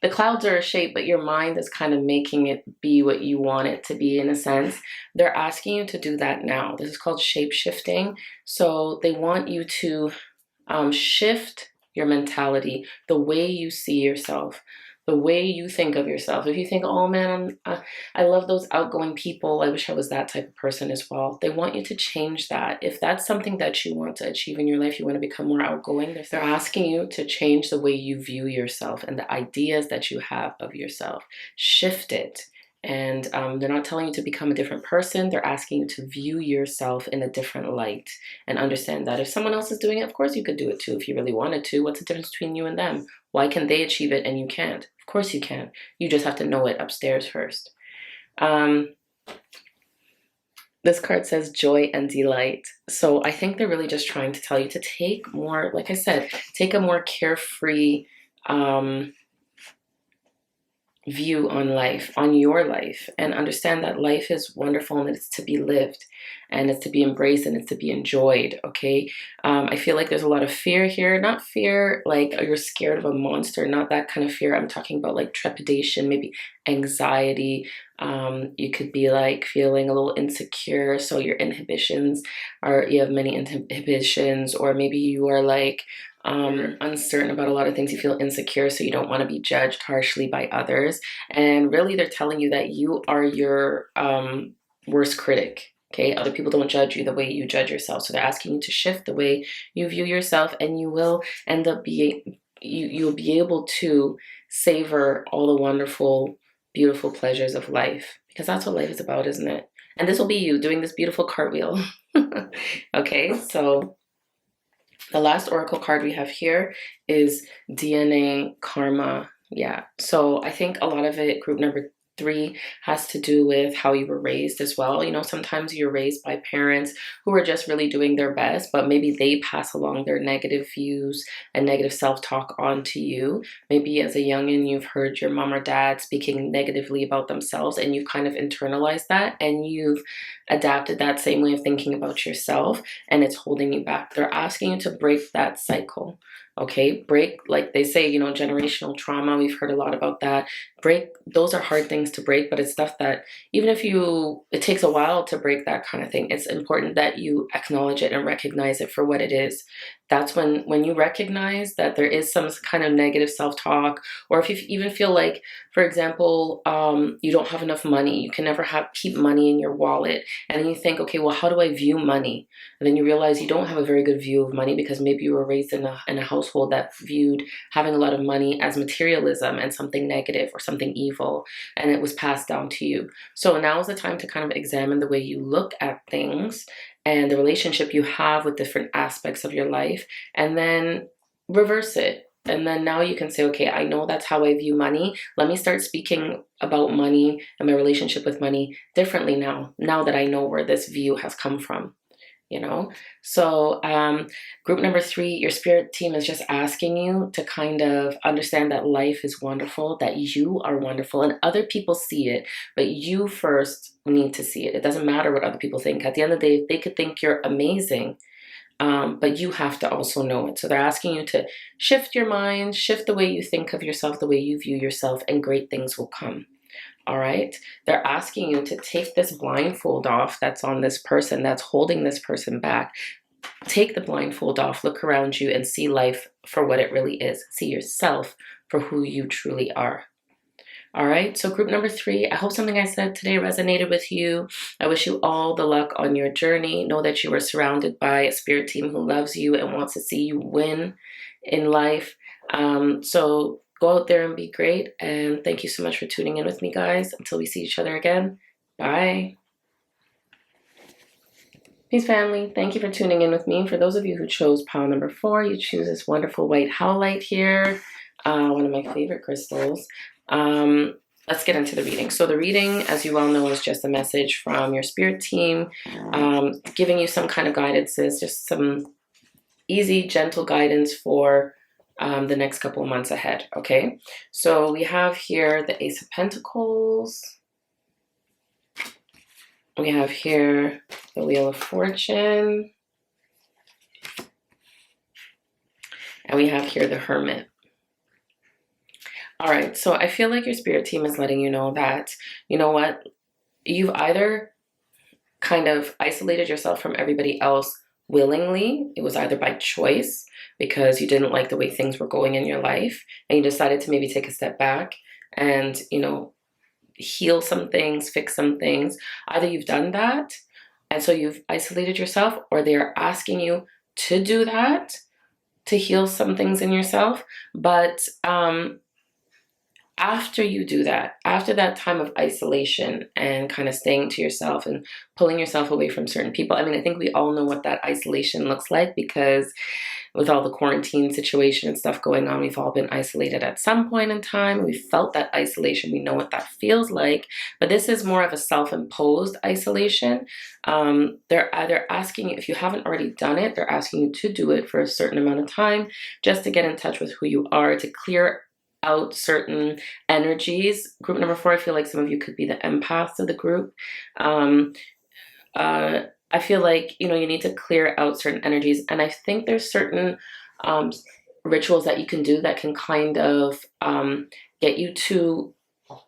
the clouds are a shape, but your mind is kind of making it be what you want it to be, in a sense. They're asking you to do that now. This is called shape shifting. So they want you to shift your mentality, the way you see yourself, the way you think of yourself. If you think, oh man, I love those outgoing people, I wish I was that type of person as well. They want you to change that. If that's something that you want to achieve in your life, you want to become more outgoing, they're asking you to change the way you view yourself and the ideas that you have of yourself. Shift it. And they're not telling you to become a different person. They're asking you to view yourself in a different light and understand that if someone else is doing it, of course you could do it too if you really wanted to. What's the difference between you and them? Why can they achieve it and you can't? Of course you can. You just have to know it upstairs first. The This card says joy and delight. So I think they're really just trying to tell you to take more, like I said, take a more carefree view on life, on your life, and understand that life is wonderful and it's to be lived and it's to be embraced and it's to be enjoyed. Okay. I feel like there's a lot of fear here, not fear like you're scared of a monster, not that kind of fear. I'm talking about like trepidation, maybe anxiety. You could be like feeling a little insecure, so your inhibitions are, you have many inhibitions, or maybe you are like uncertain about a lot of things. You feel insecure, so you don't want to be judged harshly by others. And really, they're telling you that you are your worst critic. Okay, other people don't judge you the way you judge yourself. So they're asking you to shift the way you view yourself, and you will end up being you'll be able to savor all the wonderful, beautiful pleasures of life, because that's what life is about, isn't it? And this will be you doing this beautiful cartwheel. Okay, so the last oracle card we have here is DNA karma. Yeah. So I think a lot of it, group number 3, has to do with how you were raised as well. You know, sometimes you're raised by parents who are just really doing their best, but maybe they pass along their negative views and negative self-talk onto you. Maybe as a youngin, you've heard your mom or dad speaking negatively about themselves, and you've kind of internalized that, and you've adapted that same way of thinking about yourself, and it's holding you back. They're asking you to break that cycle. Okay, break, like they say, you know, generational trauma. We've heard a lot about that. Break, those are hard things to break, but it's stuff that even if it takes a while to break that kind of thing, it's important that you acknowledge it and recognize it for what it is. That's when you recognize that there is some kind of negative self-talk, or if you even feel like, for example, you don't have enough money, you can never keep money in your wallet, and then you think, okay, well, how do I view money? And then you realize you don't have a very good view of money because maybe you were raised in a household that viewed having a lot of money as materialism and something negative or something evil, and it was passed down to you. So now is the time to kind of examine the way you look at things and the relationship you have with different aspects of your life, and then reverse it. And then now you can say, okay, I know that's how I view money. Let me start speaking about money and my relationship with money differently now that I know where this view has come from. You know, so group number 3, your spirit team is just asking you to kind of understand that life is wonderful, that you are wonderful, and other people see it, but you first need to see it. It doesn't matter what other people think. At the end of the day, they could think you're amazing, but you have to also know it. So they're asking you to shift your mind, shift the way you think of yourself, the way you view yourself, and great things will come. All right. They're asking you to take this blindfold off that's on this person, that's holding this person back. Take the blindfold off, look around you, and see life for what it really is. See yourself for who you truly are. All right. So group number 3, I hope something I said today resonated with you. I wish you all the luck on your journey. Know that you are surrounded by a spirit team who loves you and wants to see you win in life. So go out there and be great. And thank you so much for tuning in with me, guys. Until we see each other again. Bye. Peace, family. Thank you for tuning in with me. For those of you who chose pile number 4, you choose this wonderful white howlite here. One of my favorite crystals. Let's get into the reading. So the reading, as you all know, is just a message from your spirit team, giving you some kind of guidances, just some easy, gentle guidance for the next couple of months ahead. Okay, so we have here the Ace of Pentacles. We have here the Wheel of Fortune. And we have here the Hermit. All right, so I feel like your spirit team is letting you know that, you know what, you've either kind of isolated yourself from everybody else willingly. It was either by choice because you didn't like the way things were going in your life and you decided to maybe take a step back and, you know, heal some things, fix some things. Either you've done that and so you've isolated yourself, or they're asking you to do that, to heal some things in yourself. But after you do that, after that time of isolation and kind of staying to yourself and pulling yourself away from certain people, I mean, I think we all know what that isolation looks like, because with all the quarantine situation and stuff going on, we've all been isolated at some point in time. We felt that isolation. We know what that feels like. But this is more of a self-imposed isolation. They're either asking you, if you haven't already done it, they're asking you to do it for a certain amount of time, just to get in touch with who you are, to clear out certain energies. Group number 4, I feel like some of you could be the empaths of the group. I feel like, you need to clear out certain energies. And I think there's certain rituals that you can do that can kind of get you to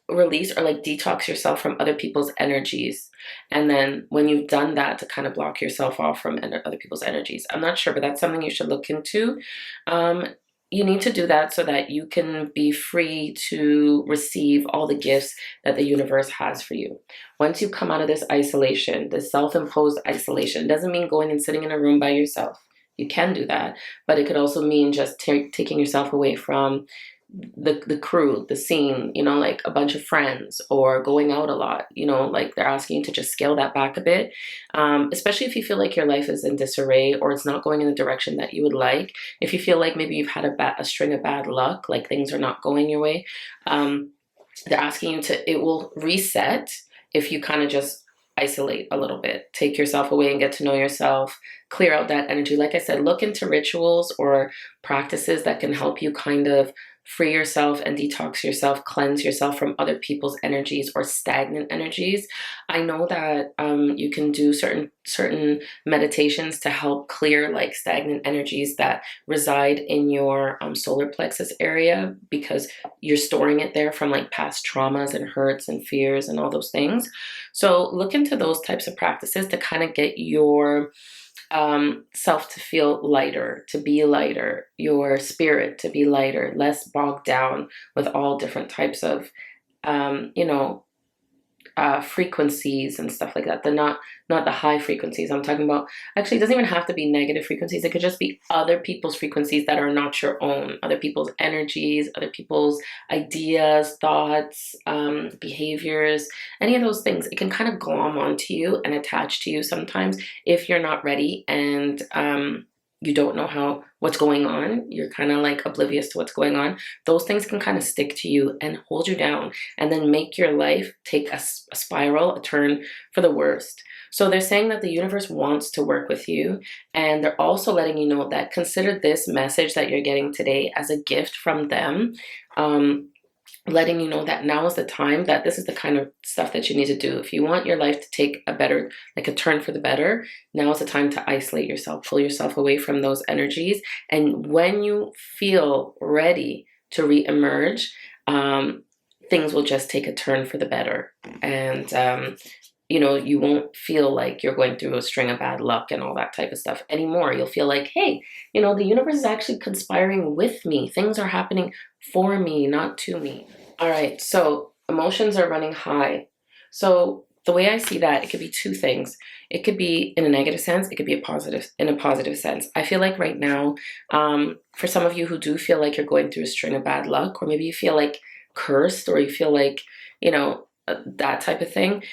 release or like detox yourself from other people's energies. And then when you've done that, to kind of block yourself off from other people's energies. I'm not sure, but that's something you should look into. You need to do that so that you can be free to receive all the gifts that the universe has for you. Once you come out of this isolation, this self-imposed isolation, doesn't mean going and sitting in a room by yourself. You can do that, but it could also mean just taking yourself away from the crew, the scene, like a bunch of friends, or going out a lot, like they're asking you to just scale that back a bit, especially if you feel like your life is in disarray or it's not going in the direction that you would like. If you feel like maybe you've had a string of bad luck, like things are not going your way, they're asking you to, it will reset if you kind of just isolate a little bit, take yourself away and get to know yourself, clear out that energy. Like I said, look into rituals or practices that can help you kind of free yourself and detox yourself, cleanse yourself from other people's energies or stagnant energies. I know that you can do certain meditations to help clear like stagnant energies that reside in your solar plexus area, because you're storing it there from like past traumas and hurts and fears and all those things. So look into those types of practices to kind of get your self to feel lighter, to be lighter, your spirit to be lighter, less bogged down with all different types of, frequencies and stuff like that. Not the high frequencies. I'm talking about, actually, it doesn't even have to be negative frequencies. It could just be other people's frequencies that are not your own, other people's energies, other people's ideas, thoughts, behaviors, any of those things. It can kind of glom onto you and attach to you sometimes if you're not ready and you don't know what's going on. You're kind of like oblivious to what's going on. Those things can kind of stick to you and hold you down, and then make your life take a spiral, a turn for the worst. So they're saying that the universe wants to work with you, and they're also letting you know that consider this message that you're getting today as a gift from them. Letting you know that now is the time, that this is the kind of stuff that you need to do. If you want your life to take a turn for the better, now is the time to isolate yourself, pull yourself away from those energies. And when you feel ready to re-emerge, things will just take a turn for the better. And, you won't feel like you're going through a string of bad luck and all that type of stuff anymore. You'll feel like, hey, the universe is actually conspiring with me. Things are happening for me, not to me. All right, so emotions are running high. So the way I see that, it could be two things. It could be in a negative sense. It could be in a positive sense. I feel like right now, for some of you who do feel like you're going through a string of bad luck, or maybe you feel like cursed, or you feel like, that type of thing,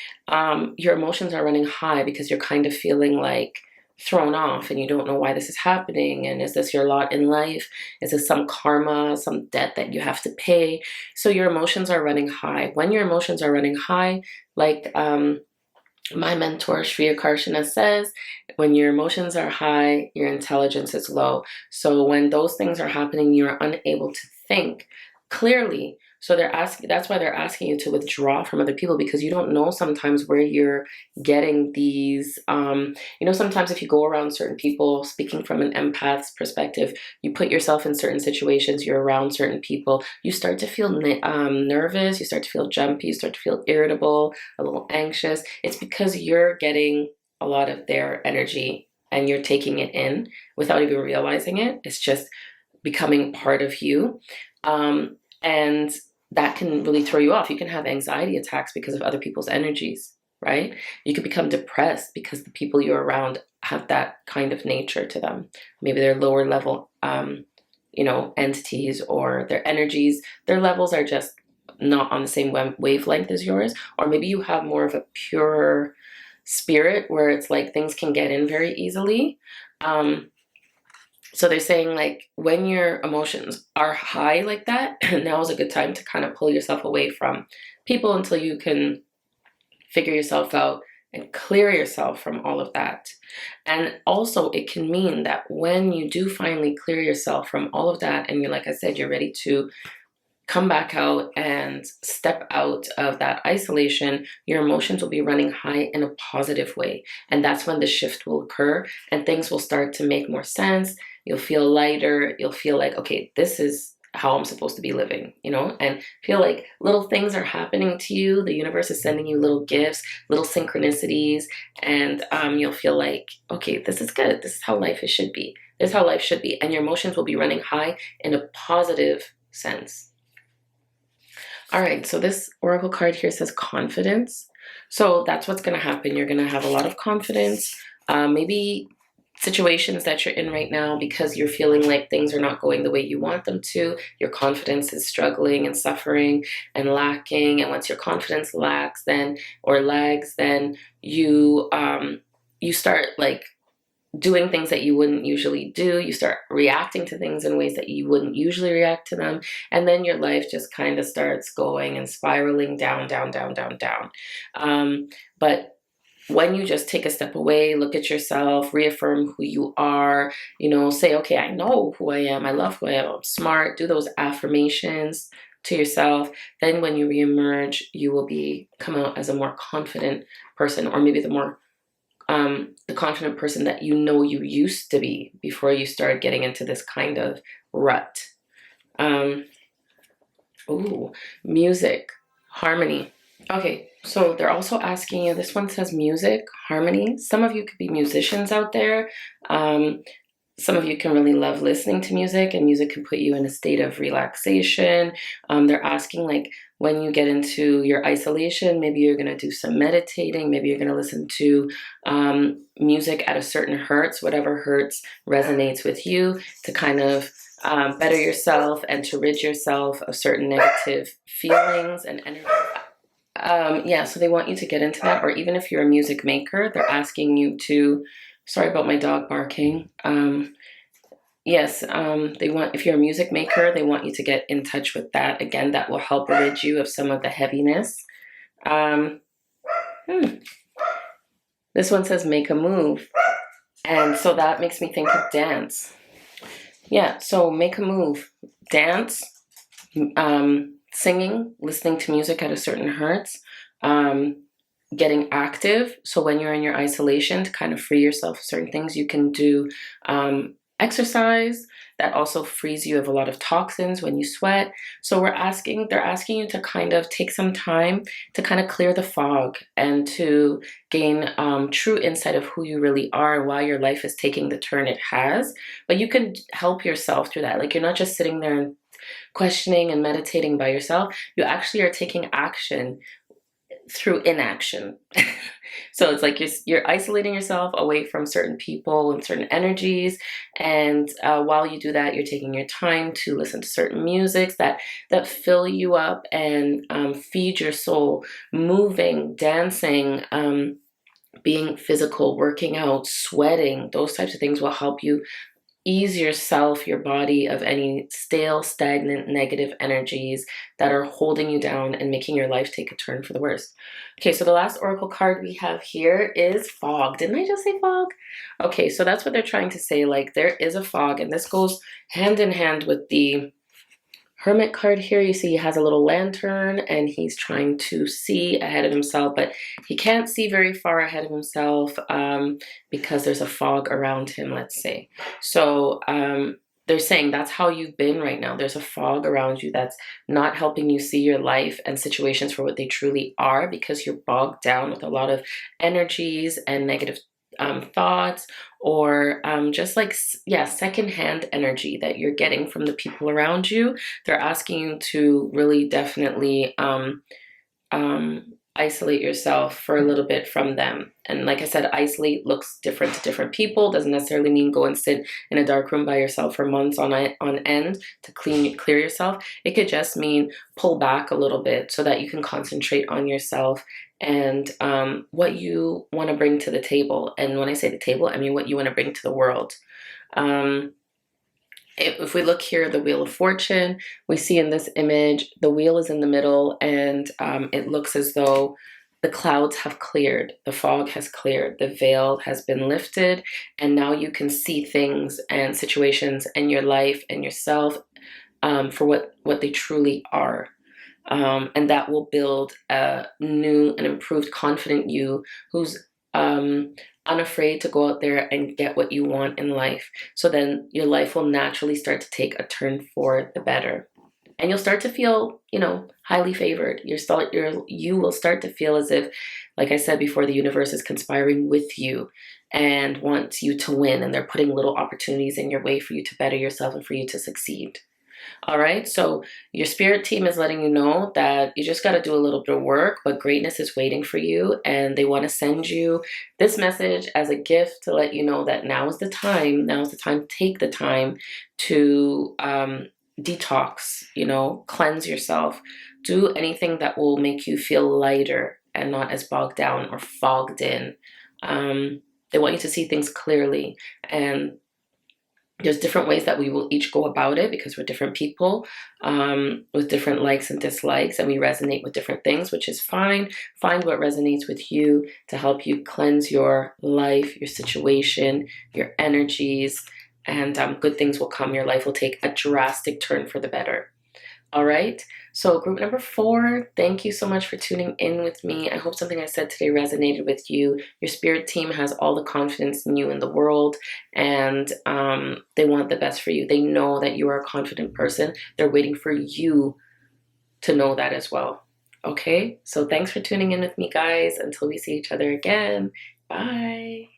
your emotions are running high because you're kind of feeling like thrown off and you don't know why this is happening. And is this your lot in life? Is this some karma, some debt that you have to pay? So your emotions are running high. When your emotions are running high, like my mentor Shriya Karshana says, when your emotions are high, your intelligence is low. So when those things are happening, you're unable to think clearly. So that's why they're asking you to withdraw from other people, because you don't know sometimes where you're getting these, sometimes if you go around certain people, speaking from an empath's perspective, you put yourself in certain situations, you're around certain people, you start to feel nervous, you start to feel jumpy, you start to feel irritable, a little anxious. It's because you're getting a lot of their energy and you're taking it in without even realizing it. It's just becoming part of you. And that can really throw you off. You can have anxiety attacks because of other people's energies, right? You could become depressed because the people you're around have that kind of nature to them. Maybe they're lower level, entities, or their energies, their levels are just not on the same wavelength as yours, or maybe you have more of a pure spirit where it's like things can get in very easily. So they're saying like when your emotions are high like that, now is a good time to kind of pull yourself away from people until you can figure yourself out and clear yourself from all of that. And also it can mean that when you do finally clear yourself from all of that, and you're, like I said, you're ready to come back out and step out of that isolation, your emotions will be running high in a positive way. And that's when the shift will occur and things will start to make more sense. You'll feel lighter. You'll feel like, okay, this is how I'm supposed to be living, you know, and feel like little things are happening to you. The universe is sending you little gifts, little synchronicities, and you'll feel like, okay, this is good. This is how life should be. This is how life should be. And your emotions will be running high in a positive sense. All right, so this oracle card here says confidence. So that's what's going to happen. You're going to have a lot of confidence. Maybe situations that you're in right now, because you're feeling like things are not going the way you want them to, your confidence is struggling and suffering and lacking. And once your confidence lacks, then or lags, then you start like doing things that you wouldn't usually do. You start reacting to things in ways that you wouldn't usually react to them. And then your life just kind of starts going and spiraling down, down, down, down, down. But when you just take a step away, look at yourself, reaffirm who you are, you know, say, okay, I know who I am. I love who I am. I'm smart. Do those affirmations to yourself. Then when you reemerge, you will come out as a more confident person, or maybe the confident person that you know you used to be before you started getting into this kind of rut. Ooh, music, harmony. Okay, so they're also asking you, this one says music, harmony. Some of you could be musicians out there. Some of you can really love listening to music, and music can put you in a state of relaxation. They're asking, like, when you get into your isolation, maybe you're going to do some meditating. Maybe you're going to listen to music at a certain hertz, whatever hertz resonates with you, to kind of better yourself and to rid yourself of certain negative feelings and energy. Yeah, so they want you to get into that. Or even if you're a music maker, they're asking you to... Sorry about my dog barking. Yes, if you're a music maker, they want you to get in touch with that. Again, that will help rid you of some of the heaviness. This one says make a move. And so that makes me think of dance. Yeah, so make a move. Dance, singing, listening to music at a certain hertz, getting active. So when you're in your isolation, to kind of free yourself of certain things, you can do exercise. That also frees you of a lot of toxins when you sweat. So they're asking you to kind of take some time to kind of clear the fog and to gain true insight of who you really are and why your life is taking the turn it has. But you can help yourself through that. Like, you're not just sitting there and questioning and meditating by yourself. You actually are taking action through inaction. So it's like you're isolating yourself away from certain people and certain energies, and while you do that, you're taking your time to listen to certain musics that fill you up and feed your soul. Moving, dancing, being physical, working out, sweating, those types of things will help you ease yourself, your body, of any stale, stagnant, negative energies that are holding you down and making your life take a turn for the worse. Okay, so the last oracle card we have here is fog. Didn't I just say fog? Okay, so that's what they're trying to say. Like, there is a fog, and this goes hand in hand with the Hermit card here. You see he has a little lantern and he's trying to see ahead of himself, but he can't see very far ahead of himself because there's a fog around him, let's say. So they're saying that's how you've been right now. There's a fog around you that's not helping you see your life and situations for what they truly are, because you're bogged down with a lot of energies and negative thoughts, or just like, yeah, secondhand energy that you're getting from the people around you. They're asking you to really definitely isolate yourself for a little bit from them. And like I said, isolate looks different to different people. Doesn't necessarily mean go and sit in a dark room by yourself for months on end to clear yourself. It could just mean pull back a little bit so that you can concentrate on yourself and what you want to bring to the table. And when I say the table, I mean what you want to bring to the world. If we look here, the Wheel of Fortune, we see in this image, the wheel is in the middle, and it looks as though the clouds have cleared, the fog has cleared, the veil has been lifted, and now you can see things and situations and your life and yourself for what they truly are. And that will build a new and improved, confident you who's unafraid to go out there and get what you want in life. So then your life will naturally start to take a turn for the better. And you'll start to feel, highly favored. You will start to feel as if, like I said before, the universe is conspiring with you and wants you to win. And they're putting little opportunities in your way for you to better yourself and for you to succeed. All right, so your spirit team is letting you know that you just got to do a little bit of work, but greatness is waiting for you, and they want to send you this message as a gift to let you know that now is the time. Take the time to detox, cleanse yourself, do anything that will make you feel lighter and not as bogged down or fogged in. They want you to see things clearly, and there's different ways that we will each go about it because we're different people with different likes and dislikes, and we resonate with different things, which is fine. Find what resonates with you to help you cleanse your life, your situation, your energies, and good things will come. Your life will take a drastic turn for the better. All right, so group number 4, thank you so much for tuning in with me. I hope something I said today resonated with you. Your spirit team has all the confidence in you in the world, and they want the best for you. They know that you are a confident person. They're waiting for you to know that as well. Okay, so thanks for tuning in with me, guys. Until we see each other again, bye.